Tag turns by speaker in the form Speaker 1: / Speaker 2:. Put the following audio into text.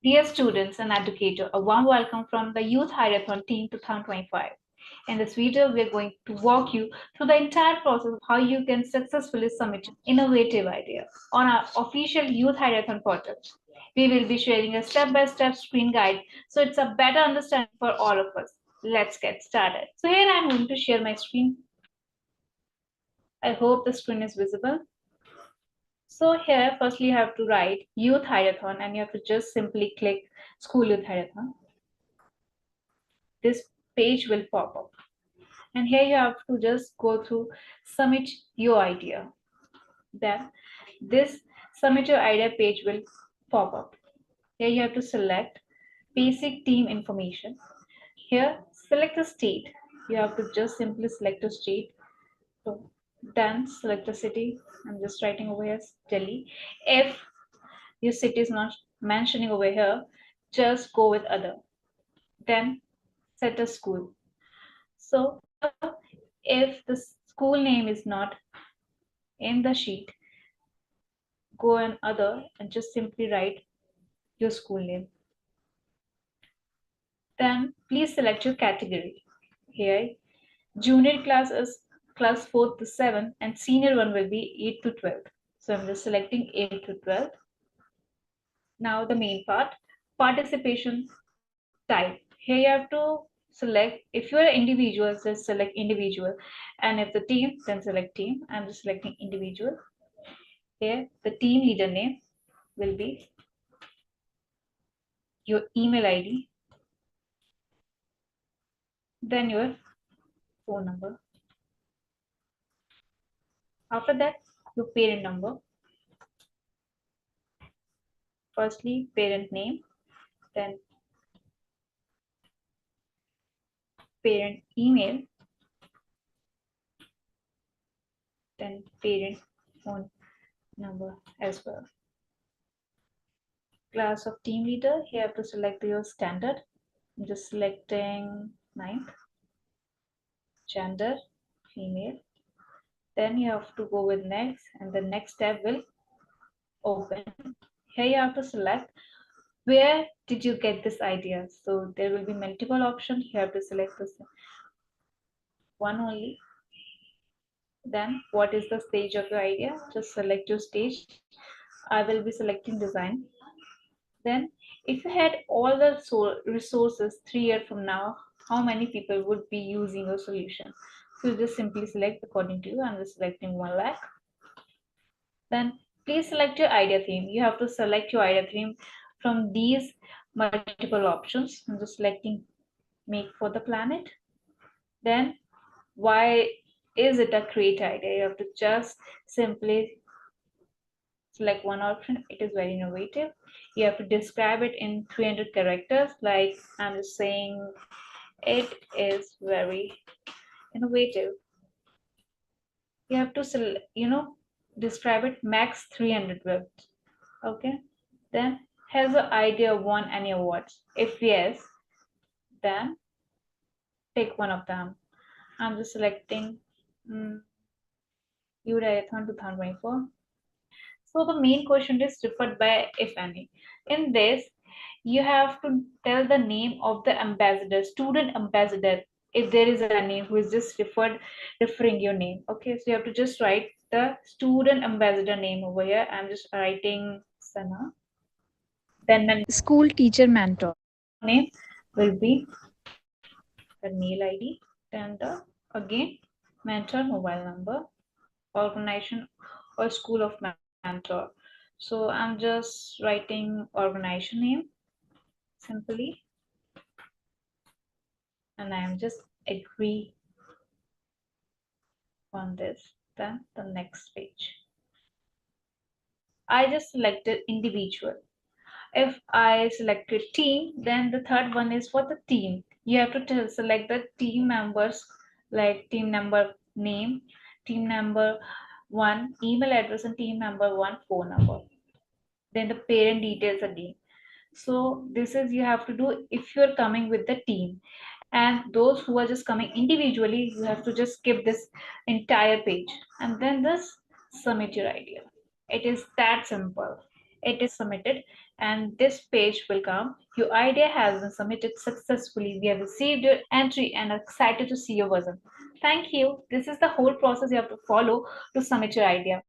Speaker 1: Dear students and educators, a warm welcome from the Youth Ideathon Team 2025. In this video, we are going to walk you through the entire process of how you can successfully submit an innovative idea on our official Youth Ideathon portal. We will be sharing a step-by-step screen guide so it's a better understanding for all of us. Let's get started. So here I'm going to share my screen. I hope the screen is visible. So here, firstly, you have to write Youth Ideathon and you have to just simply click School Youth Ideathon. This page will pop up. And here you have to just go through submit your idea. Then this submit your idea page will pop up. Here you have to select basic team information. Here select a state. You have to just simply select a state. So then select a city. I'm just writing over here Delhi. If your city is not mentioning over here, just go with other. Then set a school. So here, if the school name is not in the sheet, go and other and just simply write your school name. Then please select your category. Here, junior class is class 4th to 7th and senior one will be 8 to 12. So I'm just selecting 8 to 12. Now the main part, participation type. Here you have to select, if you're an individual, just select individual. And if the team, then select team. I'm just selecting individual. Here, the team leader name will be your email ID, then your phone number. After that, your parent number. Firstly, parent name, then parent email, then parent phone number as well. Class of team leader, here you have to select your standard. I'm just selecting 9th. Gender, female. Then you have to go with next, and the next tab will open. Here you have to select where did you get this idea. So there will be multiple options. You have to select this one only. Then what is the stage of your idea? Just select your stage. I will be selecting design. Then if you had all the resources 3 years from now, how many people would be using your solution? So you just simply select according to you. I'm just selecting 1 lakh. Then please select your idea theme. You have to select your idea theme from these multiple options. I'm just selecting make for the planet. Then why is it a great idea? You have to just simply select one option. It is very innovative. You have to describe it in 300 characters. Like I'm just saying, it is very innovative. You have to describe it max 300 words. Okay. Then has the idea won any awards? If yes, then pick one of them. I'm just selecting Youth Ideathon 2024. So the main question is referred by if any. In this, you have to tell the name of the ambassador, student ambassador, if there is a name who is just referring your name. Okay, so you have to just write the student ambassador name over here. I'm just writing Sana. Then my
Speaker 2: School teacher mentor.
Speaker 1: name will be the mail ID. Then the again mentor mobile number, organization or school of mentor. So I'm just writing organization name simply, and I'm just agree on this. Then the next page. I just selected individual. If I selected team, then the third one is for the team. You have to select the team members, like team member name, team member 1 email address, and team member 1 phone number. Then the parent details again. So this is you have to do if you're coming with the team, and those who are just coming individually, you have to just skip this entire page and then this submit your idea. It is that simple. It is submitted. and this page will come. Your idea has been submitted successfully. We have received your entry and are excited to see your version. Thank you. This is the whole process you have to follow to submit your idea.